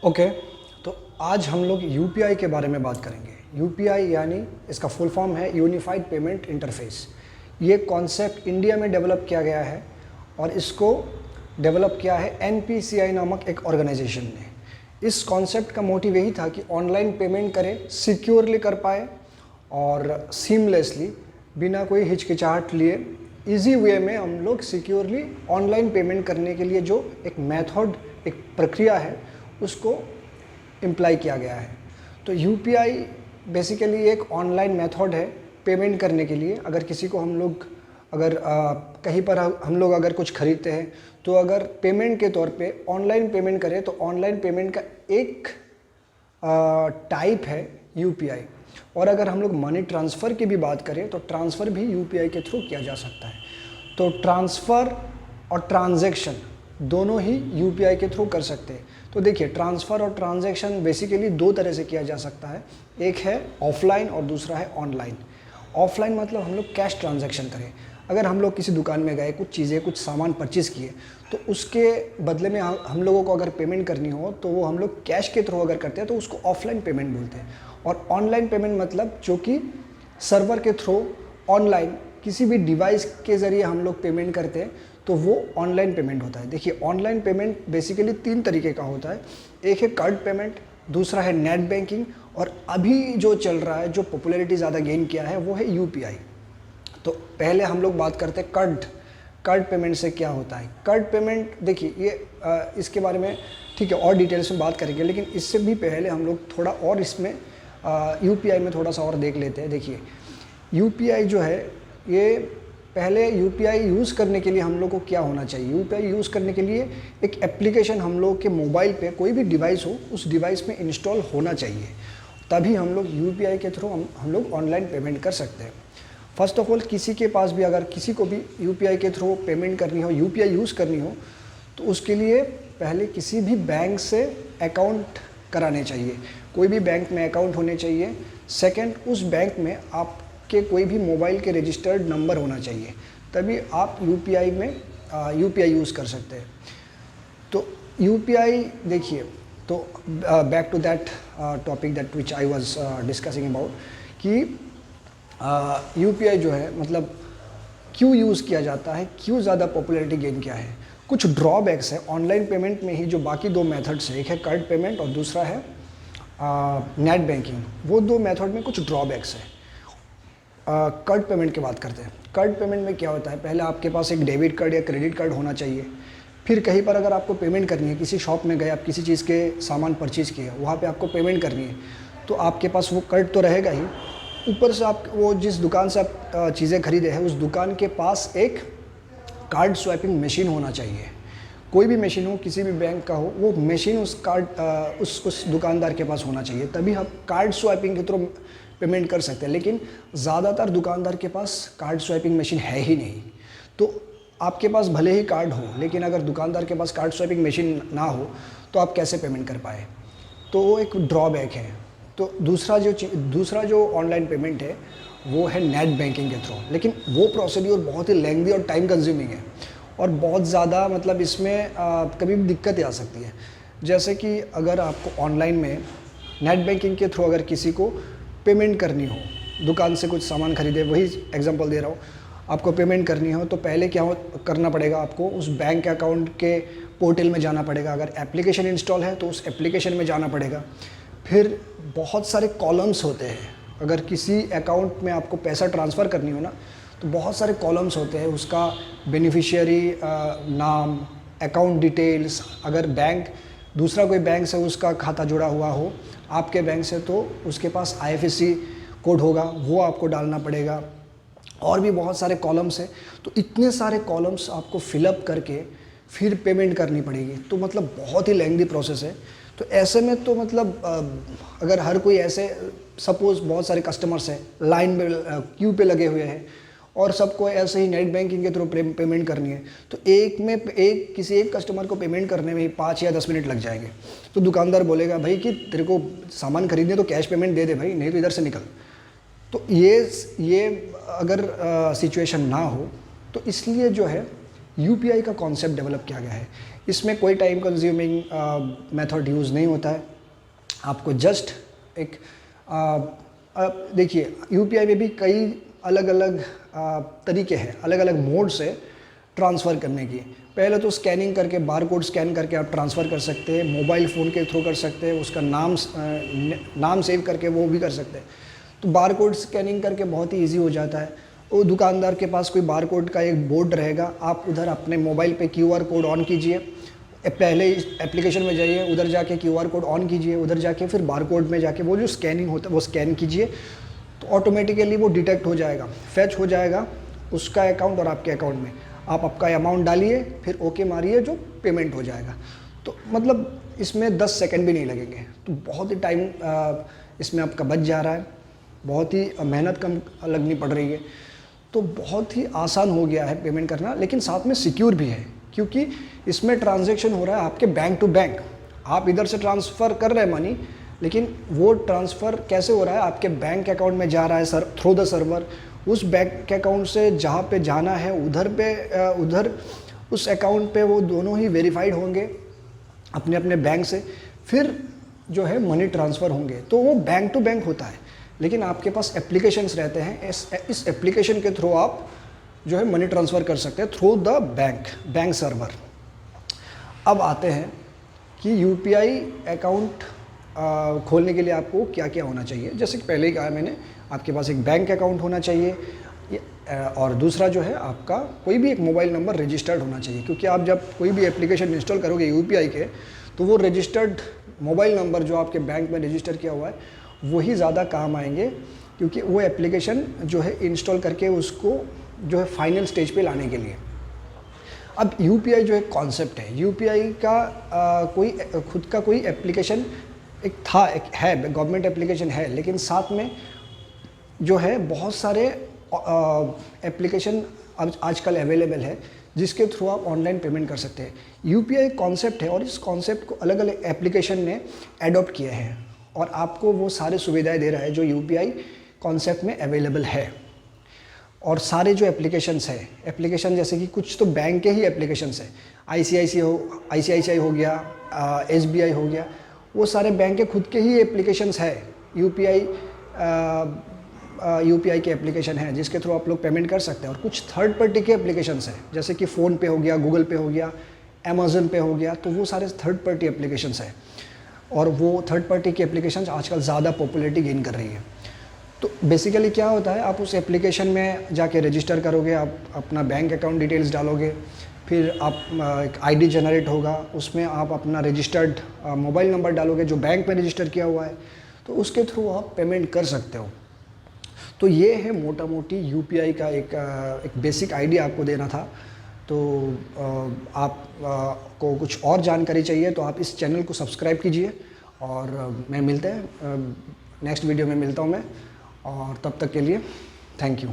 Okay, तो आज हम लोग यूपीआई के बारे में बात करेंगे। यूपीआई यानी इसका फुल फॉर्म है यूनिफाइड पेमेंट इंटरफेस। ये कॉन्सेप्ट इंडिया में डेवलप किया गया है और इसको डेवलप किया है एनपीसीआई नामक एक ऑर्गेनाइजेशन ने। इस कॉन्सेप्ट का मोटिव यही था कि ऑनलाइन पेमेंट करें, सिक्योरली कर पाए और सीमलेसली, बिना कोई हिचकिचाहट लिए इजी वे में हम लोग सिक्योरली ऑनलाइन पेमेंट करने के लिए जो एक मेथड, एक प्रक्रिया है, उसको इम्प्लाई किया गया है। तो यूपीआई बेसिकली एक ऑनलाइन मेथड है पेमेंट करने के लिए। अगर किसी को हम लोग कहीं पर हम लोग अगर कुछ खरीदते हैं तो अगर पेमेंट के तौर पे ऑनलाइन पेमेंट करें तो ऑनलाइन पेमेंट का एक टाइप है यूपीआई। और अगर हम लोग मनी ट्रांसफ़र की भी बात करें तो ट्रांसफ़र भी यूपीआई के थ्रू किया जा सकता है। तो ट्रांसफ़र और ट्रांजैक्शन दोनों ही यूपीआई के थ्रू कर सकते हैं। तो देखिए, ट्रांसफ़र और ट्रांजैक्शन बेसिकली दो तरह से किया जा सकता है। एक है ऑफलाइन और दूसरा है ऑनलाइन। ऑफलाइन मतलब हम लोग कैश ट्रांजैक्शन करें। अगर हम लोग किसी दुकान में गए, कुछ चीज़ें, कुछ सामान परचेज़ किए, तो उसके बदले में हम लोगों को अगर पेमेंट करनी हो तो वो हम लोग कैश के थ्रू अगर करते हैं तो उसको ऑफलाइन पेमेंट बोलते हैं। और ऑनलाइन पेमेंट मतलब जो कि सर्वर के थ्रू ऑनलाइन किसी भी डिवाइस के ज़रिए हम लोग पेमेंट करते हैं तो वो ऑनलाइन पेमेंट होता है। देखिए, ऑनलाइन पेमेंट बेसिकली 3 तरीके का होता है। एक है कार्ड पेमेंट, दूसरा है नेट बैंकिंग, और अभी जो चल रहा है, जो पॉपुलैरिटी ज़्यादा गेन किया है, वो है यूपीआई। तो पहले हम लोग बात करते हैं कार्ड पेमेंट से क्या होता है। कार्ड पेमेंट देखिए, ये इसके बारे में ठीक है और डिटेल्स में बात करेंगे, लेकिन इससे भी पहले हम लोग थोड़ा और इसमें यूपीआई में थोड़ा सा और देख लेते हैं। देखिए, यूपीआई जो है, ये पहले यूपीआई यूज़ करने के लिए हम लोग को क्या होना चाहिए। यूपीआई यूज़ करने के लिए एक एप्लीकेशन हम लोग के मोबाइल पे, कोई भी डिवाइस हो, उस डिवाइस में इंस्टॉल होना चाहिए, तभी हम लोग यूपीआई के थ्रू हम लोग ऑनलाइन पेमेंट कर सकते हैं। फर्स्ट ऑफ ऑल, किसी के पास भी अगर किसी को भी यूपीआई के थ्रू पेमेंट करनी हो, यूपीआई यूज़ करनी हो, तो उसके लिए पहले किसी भी बैंक से अकाउंट कराने चाहिए। कोई भी बैंक में अकाउंट होने चाहिए। सेकंड, उस बैंक में आपके कोई भी मोबाइल के रजिस्टर्ड नंबर होना चाहिए, तभी आप यूपीआई में यूपीआई यूज़ कर सकते हैं। तो यूपीआई देखिए, तो back to that topic that which I was discussing about, कि यूपीआई जो है मतलब क्यों यूज़ किया जाता है, क्यों ज़्यादा पॉपुलैरिटी गेन किया है। कुछ ड्रॉबैक्स है ऑनलाइन पेमेंट में ही, जो बाकी दो मेथड्स है, एक है कार्ड पेमेंट और दूसरा है नेट बैंकिंग। वो दो मेथड में कुछ ड्रॉबैक्स है। कार्ड पेमेंट की बात करते हैं। कार्ड पेमेंट में क्या होता है, पहले आपके पास एक डेबिट कार्ड या क्रेडिट कार्ड होना चाहिए। फिर कहीं पर अगर आपको पेमेंट करनी है, किसी शॉप में गए, आप किसी चीज़ के सामान परचेज़ किए, वहाँ पे आपको पेमेंट करनी है, तो आपके पास वो कार्ड तो रहेगा ही, ऊपर से आप वो जिस दुकान से आप चीज़ें खरीदे हैं, उस दुकान के पास एक कार्ड स्वैपिंग मशीन होना चाहिए। कोई भी मशीन हो, किसी भी बैंक का हो, वो मशीन उस दुकानदार के पास होना चाहिए, तभी आप कार्ड स्वैपिंग के थ्रू पेमेंट कर सकते हैं। लेकिन ज़्यादातर दुकानदार के पास कार्ड स्वैपिंग मशीन है ही नहीं। तो आपके पास भले ही कार्ड हो, लेकिन अगर दुकानदार के पास कार्ड स्वैपिंग मशीन ना हो तो आप कैसे पेमेंट कर पाए, तो वो एक ड्रॉबैक है। तो दूसरा जो ऑनलाइन पेमेंट है वो है नेट बैंकिंग के थ्रू, लेकिन वो प्रोसीड्यूर बहुत ही लेंथी और टाइम कंज्यूमिंग है और बहुत ज़्यादा मतलब इसमें कभी भी दिक्कतें आ सकती है। जैसे कि अगर आपको ऑनलाइन में नेट बैंकिंग के थ्रू अगर किसी को पेमेंट करनी हो, दुकान से कुछ सामान खरीदे, वही एग्जांपल दे रहा हूँ, आपको पेमेंट करनी हो तो पहले क्या करना पड़ेगा, आपको उस बैंक अकाउंट के पोर्टल में जाना पड़ेगा। अगर एप्लीकेशन इंस्टॉल है तो उस एप्लीकेशन में जाना पड़ेगा। फिर बहुत सारे कॉलम्स होते हैं। अगर किसी अकाउंट में आपको पैसा ट्रांसफ़र करनी हो ना, तो बहुत सारे कॉलम्स होते हैं। उसका बेनिफिशियरी नाम, अकाउंट डिटेल्स, अगर बैंक दूसरा कोई बैंक से उसका खाता जुड़ा हुआ हो आपके बैंक से, तो उसके पास आईएफएससी कोड होगा, वो आपको डालना पड़ेगा। और भी बहुत सारे कॉलम्स हैं। तो इतने सारे कॉलम्स आपको फिलअप करके फिर पेमेंट करनी पड़ेगी, तो मतलब बहुत ही लेंथी प्रोसेस है। तो ऐसे में तो मतलब अगर हर कोई ऐसे, सपोज़ बहुत सारे कस्टमर्स हैं, लाइन में क्यू पे लगे हुए हैं और सबको ऐसे ही नेट बैंकिंग के थ्रू पेमेंट करनी है, तो किसी एक कस्टमर को पेमेंट करने में ही 5 या 10 मिनट लग जाएंगे। तो दुकानदार बोलेगा, भाई कि तेरे को सामान खरीदने तो कैश पेमेंट दे दे भाई, नहीं तो इधर से निकल। तो ये अगर सिचुएशन ना हो, तो इसलिए जो है यूपीआई का कॉन्सेप्ट डेवलप किया गया है। इसमें कोई टाइम कंज्यूमिंग मेथड यूज़ नहीं होता है। आपको जस्ट एक देखिए यूपीआई में भी कई अलग अलग तरीके हैं, अलग अलग मोड से ट्रांसफ़र करने की। पहले तो स्कैनिंग करके, बार कोड स्कैन करके आप ट्रांसफ़र कर सकते हैं, मोबाइल फ़ोन के थ्रू कर सकते हैं, उसका नाम सेव करके वो भी कर सकते हैं। तो बार कोड स्कैनिंग करके बहुत ही ईजी हो जाता है। वो दुकानदार के पास कोई बार कोड का एक बोर्ड रहेगा, आप उधर अपने मोबाइल पे क्यूआर कोड ऑन कीजिए, पहले एप्लीकेशन में जाइए, उधर जाके क्यूआर कोड ऑन कीजिए, उधर जाके फिर बार कोड में जाके वो जो स्कैनिंग होता है वो स्कैन कीजिए, तो ऑटोमेटिकली वो डिटेक्ट हो जाएगा, फैच हो जाएगा उसका अकाउंट और आपके अकाउंट में। आप आपका अमाउंट डालिए, फिर ओके मारिए, जो पेमेंट हो जाएगा। तो मतलब इसमें 10 सेकंड भी नहीं लगेंगे। तो बहुत ही टाइम इसमें आपका बच जा रहा है, बहुत ही मेहनत कम लगनी पड़ रही है। तो बहुत ही आसान हो गया है पेमेंट करना, लेकिन साथ में सिक्योर भी है, क्योंकि इसमें ट्रांजैक्शन हो रहा है आपके बैंक टू बैंक। आप इधर से ट्रांसफ़र कर रहे हैं मनी, लेकिन वो ट्रांसफ़र कैसे हो रहा है, आपके बैंक अकाउंट में जा रहा है सर, थ्रू द सर्वर। उस बैंक अकाउंट से जहाँ पे जाना है उधर उस अकाउंट पे वो दोनों ही वेरीफाइड होंगे अपने अपने बैंक से, फिर जो है मनी ट्रांसफ़र होंगे। तो वो बैंक टू बैंक होता है, लेकिन आपके पास एप्लीकेशंस रहते हैं, इस एप्लीकेशन के थ्रू आप जो है मनी ट्रांसफ़र कर सकते हैं थ्रू द बैंक सर्वर। अब आते हैं कि यूपीआई अकाउंट खोलने के लिए आपको क्या क्या होना चाहिए। जैसे कि पहले ही कहा मैंने, आपके पास एक बैंक अकाउंट होना चाहिए, और दूसरा जो है आपका कोई भी एक मोबाइल नंबर रजिस्टर्ड होना चाहिए, क्योंकि आप जब कोई भी एप्लीकेशन इंस्टॉल करोगे यूपीआई के, तो वो रजिस्टर्ड मोबाइल नंबर जो आपके बैंक में रजिस्टर किया हुआ है वही ज़्यादा काम आएंगे, क्योंकि वो एप्लीकेशन जो है इंस्टॉल करके उसको जो है फाइनल स्टेज पे लाने के लिए। अब यूपीआई जो एक कॉन्सेप्ट है, यूपीआई का कोई खुद का कोई एप्लीकेशन एक है, गवर्नमेंट एप्लीकेशन है, लेकिन साथ में जो है बहुत सारे एप्लीकेशन अब आजकल अवेलेबल है जिसके थ्रू आप ऑनलाइन पेमेंट कर सकते हैं। यूपीआई कॉन्सेप्ट है, और इस कॉन्सेप्ट को अलग अलग एप्लीकेशन ने एडॉप्ट किए हैं और आपको वो सारे सुविधाएं दे रहा है जो यूपीआई कॉन्सेप्ट में अवेलेबल है। और सारे जो एप्लीकेशन जैसे कि कुछ तो बैंक के ही एप्लीकेशंस है, आईसीआईसीआई हो गया, एसबीआई हो गया, वो सारे बैंक के खुद के ही एप्लीकेशंस है। यूपीआई के एप्लीकेशन है जिसके थ्रू आप लोग पेमेंट कर सकते हैं। और कुछ थर्ड पार्टी के एप्लीकेशंस हैं, जैसे कि फ़ोन पे हो गया, गूगल पे हो गया, अमेज़न पे हो गया, तो वो सारे थर्ड पार्टी एप्लीकेशंस हैं। और वो थर्ड पार्टी की एप्लीकेशंस आजकल ज़्यादा पॉपुलैरिटी गेन कर रही है। तो बेसिकली क्या होता है, आप उस एप्लीकेशन में जाके रजिस्टर करोगे, आप अपना बैंक अकाउंट डिटेल्स डालोगे, फिर आप एक आईडी जनरेट होगा, उसमें आप अपना रजिस्टर्ड मोबाइल नंबर डालोगे जो बैंक में रजिस्टर किया हुआ है, तो उसके थ्रू आप पेमेंट कर सकते हो। तो ये है मोटा मोटी यूपीआई का एक बेसिक आइडिया आपको देना था। तो आप को कुछ और जानकारी चाहिए तो आप इस चैनल को सब्सक्राइब कीजिए, और मैं मिलते हैं नेक्स्ट वीडियो में मिलता हूँ मैं, और तब तक के लिए थैंक यू।